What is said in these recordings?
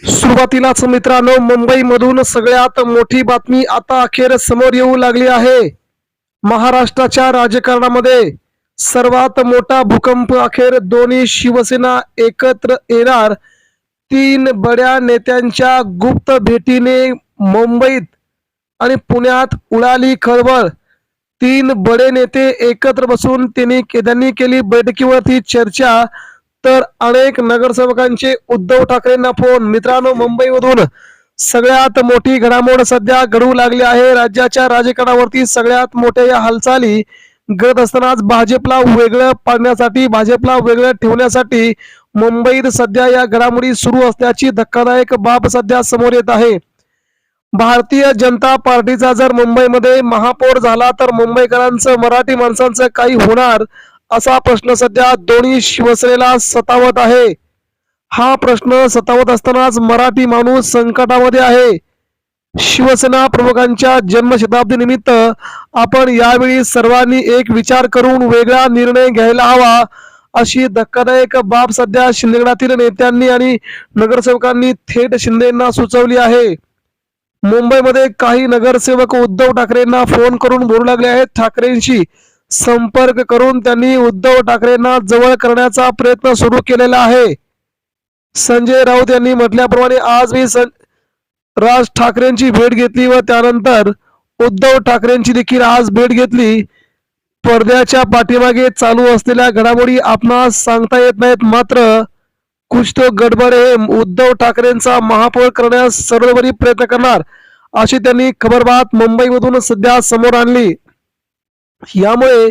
सुरुवातीलाच मित्रांनो, मुंबईमधून सगळ्यात मोठी बातमी आता अखेर समोर येऊ लागली आहे. महाराष्ट्राच्या राजकारणामध्ये सर्वात मोठा भूकंप अखेर दोन्ही शिवसेना एकत्र येणार. तीन बड्या नेत्यांच्या गुप्त भेटीने मुंबईत आणि पुण्यात उडाली खळबळ. तीन बडे नेते एकत्र बसून त्यांनी केली बैठकीवरती चर्चा. तर अनेक नगरसेवकांचे उद्धव ठाकरेंना फोन. मित्रांनो, मुंबईमधून सगळ्यात मोठी घडामोड सध्या घडू लागली आहे. राज्याच्या राजकारणावरती सगळ्यात मोठ्या या हालचाली घडत असतानाच भाजपला वेगळं पाडण्यासाठी, भाजपला वेगळं ठेवण्यासाठी मुंबईत सध्या या घडामोडी सुरू असल्याची धक्कादायक बाब सध्या समोर येत आहे. भारतीय जनता पार्टीचा जर मुंबईमध्ये महापौर झाला तर मुंबईकरांचं, मराठी माणसांचं काही होणार, असा प्रश्न सध्या दोन्ही शिवसेनेला सतावत आहे. हा प्रश्न सतावत असतानाच मराठी माणूस संकटामध्ये आहे. शिवसेना प्रमुखांच्या जन्मशताब्दी निमित्त आपण यावेळी सर्वांनी एक विचार करून वेगळा निर्णय घ्यायला हवा, अशी धक्कादायक बाब सध्या शिंदेगडातील नेत्यांनी आणि नगरसेवकांनी थेट शिंदेंना सुचवली आहे. मुंबईमध्ये काही नगरसेवक उद्धव ठाकरेंना फोन करून बोलू लागले आहेत. ठाकरेंशी संपर्क करून त्यांनी उद्धव ठाकरेंना जवळ करण्याचा प्रयत्न सुरू केलेला आहे. संजय राऊत यांनी म्हटल्याप्रमाणे आज मी राज ठाकरेंची भेट घेतली व त्यानंतर उद्धव ठाकरेंची देखील आज भेट घेतली. पडद्याच्या पाठीमागे चालू असलेल्या घडामोडी आपणास सांगता येत नाहीत, मात्र कुछ तो गडबड आहे. उद्धव ठाकरेंचा महापौर करण्यास सर्वोपरी प्रयत्न करणार, अशी त्यांनी खबरबात मुंबईमधून सध्या समोर आणली. यामुळे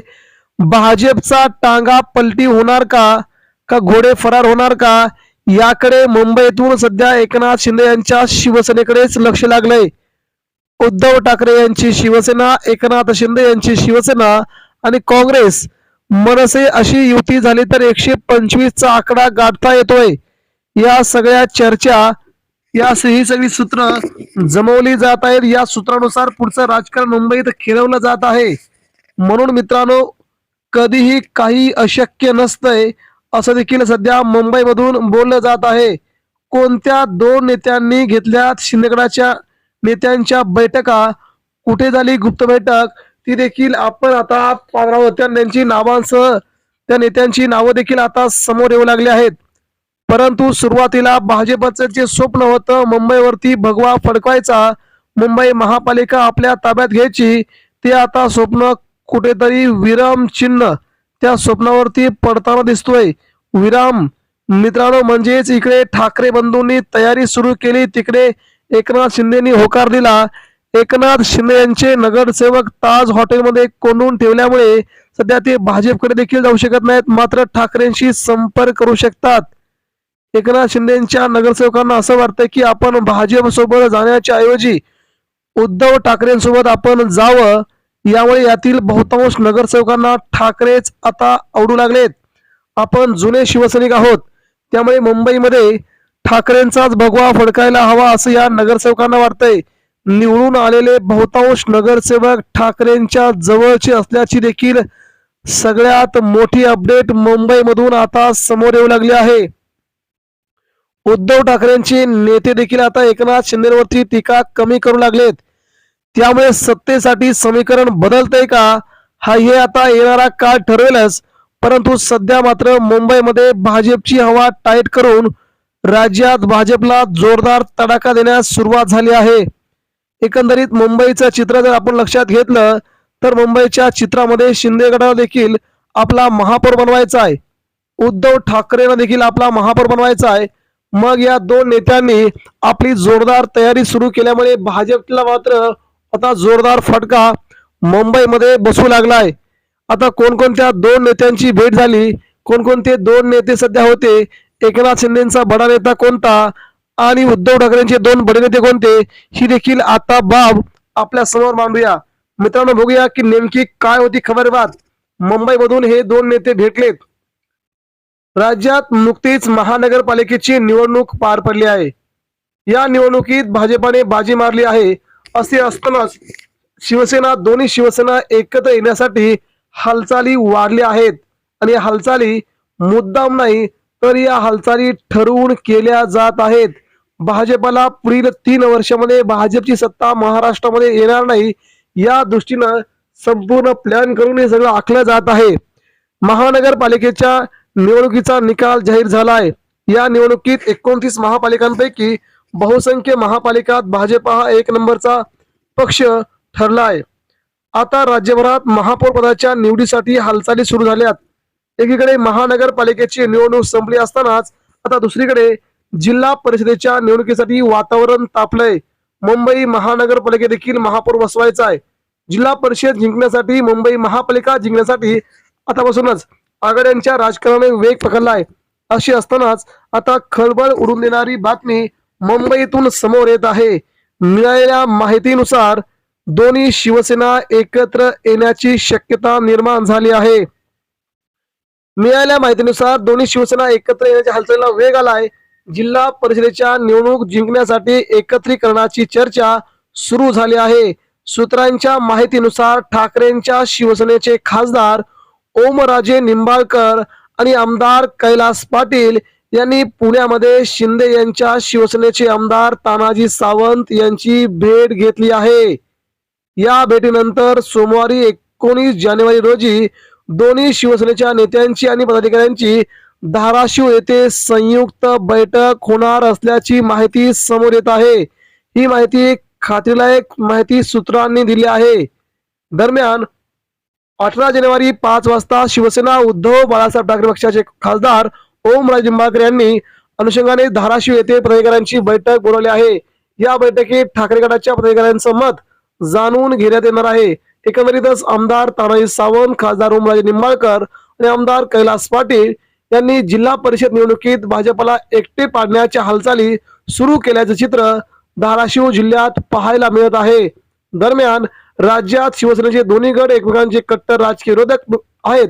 भाजपचा टांगा पलटी होणार का घोडे फरार होणार का, याकडे मुंबईतून सध्या एकनाथ शिंदे यांच्या शिवसेनेकडेच लक्ष लागलंय. उद्धव ठाकरे यांची शिवसेना, एकनाथ शिंदे यांची शिवसेना आणि काँग्रेस मनसे अशी युती झाली तर 125चा आकडा गाठता येतोय. या सगळ्या चर्चा, ही सगळी सूत्र जमवली जात आहेत. या सूत्रानुसार पुढचं राजकारण मुंबईत खेळवलं जात आहे. म्हणून मित्रांनो, कधीही काही अशक्य नसतंय, असं देखील सध्या मुंबईमधून बोललं जात आहे. कोणत्या दोन नेत्यांनी घेतल्या शिंदेगडाच्या नेत्यांच्या बैठका, कुठे झाली गुप्त बैठक, ती देखील आपण आता पाहणार आहोत. त्यांची नावांसह त्या नेत्यांची नावं देखील आता समोर येऊ लागली आहेत. परंतु सुरुवातीला भाजपचं जे स्वप्न होतं मुंबईवरती भगवा फडकवायचा, मुंबई महापालिका आपल्या ताब्यात घ्यायची, ते आता स्वप्न कुठेतरी विराम चिन्ह त्या स्वप्नावरती पडताना दिसतोय. विराम मित्रांनो, म्हणजेच इकडे ठाकरे बंधूंनी तयारी सुरू केली, तिकडे एकनाथ शिंदेनी होकार दिला. एकनाथ शिंदे यांचे नगरसेवक ताज हॉटेलमध्ये कोंडून ठेवल्यामुळे सध्या ते भाजपकडे देखील जाऊ शकत नाहीत, मात्र ठाकरेंशी संपर्क करू शकतात. एकनाथ शिंदेच्या नगरसेवकांना असं वाटतं की आपण भाजप सोबत जाण्याच्या ऐवजी उद्धव ठाकरेंसोबत आपण जावं. यामुळे यातील बहुतांश नगरसेवकांना ठाकरेच आता आवडू लागलेत. आपण जुने शिवसैनिक आहोत, त्यामुळे मुंबईमध्ये ठाकरेंचाच भगवा फडकायला हवा, असं या नगरसेवकांना वाटतंय. निवडून आलेले बहुतांश नगरसेवक ठाकरेंच्या जवळचे असल्याची देखील सगळ्यात मोठी अपडेट मुंबईमधून आता समोर येऊ लागली आहे. उद्धव ठाकरेंचे नेते देखील आता एकनाथ शिंदेवरती टीका कमी करू लागलेत. त्यामुळे सत्तेसाठी समीकरण बदलतंय का, हे आता येणारा काळ ठरवेलच. परंतु सध्या मात्र मुंबईमध्ये भाजपची हवा टाईट करून राज्यात भाजपला जोरदार तडाखा देण्यास सुरुवात झाली आहे. एकंदरीत मुंबईचं चित्र जर आपण लक्षात घेतलं तर मुंबईच्या चित्रामध्ये शिंदे गटाला देखील आपला महापौर बनवायचा आहे, उद्धव ठाकरेंना देखील आपला महापौर बनवायचा आहे. मग या दोन नेत्यांनी आपली जोरदार तयारी सुरू केल्यामुळे भाजपला मात्र आता जोरदार फटका मुंबईमध्ये बसू लागलाय. आता कोणकोणत्या दोन नेत्यांची भेट झाली, कोणकोणते दोन नेते सध्या होते, एकनाथ शिंदेचा बडा नेता कोणता आणि उद्धव ठाकरेंचे दोन बडे नेते कोणते, ही देखील आता बाब आपल्या समोर मांडूया. मित्रांनो, बघूया की नेमकी काय होती खबरबात. मुंबईमधून हे दोन नेते भेटलेत. राज्यात नुकतीच महानगरपालिकेची निवडणूक पार पडली आहे. या निवडणुकीत भाजपाने बाजी मारली आहे. असे असतानाच शिवसेना, दोन्ही शिवसेना एकत्र येण्यासाठी हालचाली वाढल्या आहेत आणि हालचाली मुद्दाम नाही तर या हालचाली ठरवून केल्या जात आहेत. भाजपला पुढील 3 वर्षामध्ये भाजपची सत्ता महाराष्ट्रामध्ये येणार नाही या दृष्टीनं संपूर्ण प्लॅन करून हे सगळं आखलं जात आहे. महानगरपालिकेच्या निवडणुकीचा निकाल जाहीर झाला आहे. या निवडणुकीत 29 महापालिकांपैकी बहुसंख्य महापालिकात भाजप हा 1 नंबरचा पक्ष ठरला आहे. आता राज्यभरात महापौर पदाच्या निवडीसाठी हालचाली सुरू झाल्यात. एकीकडे महानगरपालिकेची निवडणूक संपली असतानाच आता दुसरीकडे जिल्हा परिषदेच्या निवडणुकीसाठी वातावरण तापलंय. मुंबई महानगरपालिका देखील महापौर बसवायचा आहे. जिल्हा परिषद जिंकण्यासाठी, मुंबई महापालिका जिंकण्यासाठी आतापासूनच आघाड्यांच्या राजकारणाने वेग पकडलाय. अशी असतानाच आता खळबळ उडून देणारी बातमी मुंबईतून समोर येत आहे. मिळालेल्या माहितीनुसार दोन्ही शिवसेना एकत्र येण्याची शक्यता निर्माण झाली आहे. मिळालेल्या माहितीनुसार दोन्ही शिवसेना एकत्र येण्याच्या हालचालीला वेग आलाय. जिल्हा परिषदेच्या निवडणूक जिंकण्यासाठी एकत्रीकरणाची चर्चा सुरू झाली आहे. सूत्रांच्या माहितीनुसार ठाकरेंच्या शिवसेनेचे खासदार ओमराजे निंबाळकर आणि आमदार कैलास पाटील यांनी पुण्यामध्ये शिंदे यांच्या शिवसेनेचे आमदार तानाजी सावंत यांची भेट घेतली आहे. या भेटीनंतर सोमवारी 19 जानेवारी रोजी दोन्ही शिवसेनेच्या नेत्यांची आणि पदाधिकाऱ्यांची धाराशिव येथे संयुक्त बैठक होणार असल्याची माहिती समोर येत आहे. ही माहिती खात्रीलायक माहिती सूत्रांनी दिली आहे. दरम्यान 18 जानेवारी 5 वाजता शिवसेना उद्धव बाळासाहेब ठाकरे पक्षाचे खासदार ओमराजे निंबाळकर यांनी अनुषंगाने धाराशिव येथे पदाधिकाऱ्यांची बैठक बोलावली आहे. या बैठकीत ठाकरे गटाच्या पदाधिकाऱ्यांचं मत जाणून घेण्यात येणार आहे. एकंदरीतच आमदार तानाजी सावंत, खासदार ओमराजे निंबाळकर आणि आमदार कैलास पाटील यांनी जिल्हा परिषद निवडणुकीत भाजपला एकटे पाडण्याच्या हालचाली सुरू केल्याचे चित्र धाराशिव जिल्ह्यात पाहायला मिळत आहे. दरम्यान राज्यात शिवसेनेचे दोन्ही गट एकमेकांचे कट्टर राजकीय विरोधक आहेत.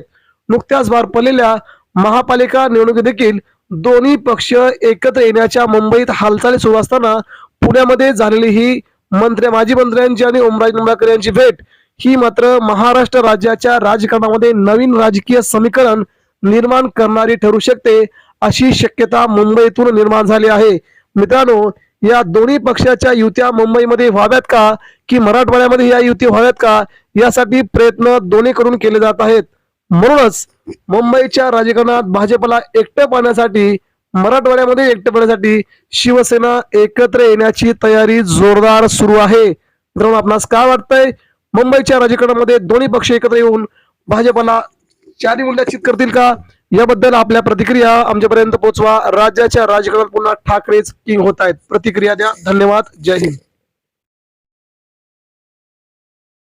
नुकत्याच पार पडलेल्या महापालिका निवडणुकीत देखील दोन्ही पक्ष एकत्र येण्याच्या मुंबईत हालचाली सुरू असताना पुण्यामध्ये झालेली ही माजी मंत्र्यांची आणि ओमराजे निंबाळकर यांची भेट ही मात्र महाराष्ट्र राज्याच्या राजकारणामध्ये नवीन राजकीय समीकरण निर्माण करणारी ठरू शकते अशी शक्यता मुंबईतून निर्माण झाली आहे. मित्रांनो, या दोन्ही पक्षाच्या युत्या मुंबईमध्ये व्हाव्यात का की मराठवाड्यामध्ये या युती व्हाव्यात का यासाठी प्रयत्न दोन्हीकडून केले जात आहेत. म्हणूनच मुंबईच्या राजकारणात भाजपला एकटं पाहण्यासाठी, मराठवाड्यामध्ये एकटं पाहण्यासाठी शिवसेना एकत्र येण्याची तयारी जोरदार सुरू आहे. मित्रांनो, आपणास काय वाटतंय? मुंबईच्या राजकारणामध्ये दोन्ही पक्ष एकत्र येऊन भाजपला चारी मूल्याचित करतील का? याबद्दल आपल्या प्रतिक्रिया आमच्यापर्यंत पोहोचवा. राज्याच्या राजकारणात पुन्हा ठाकरेच किंग होत आहेत. प्रतिक्रिया द्या. धन्यवाद. जय हिंद.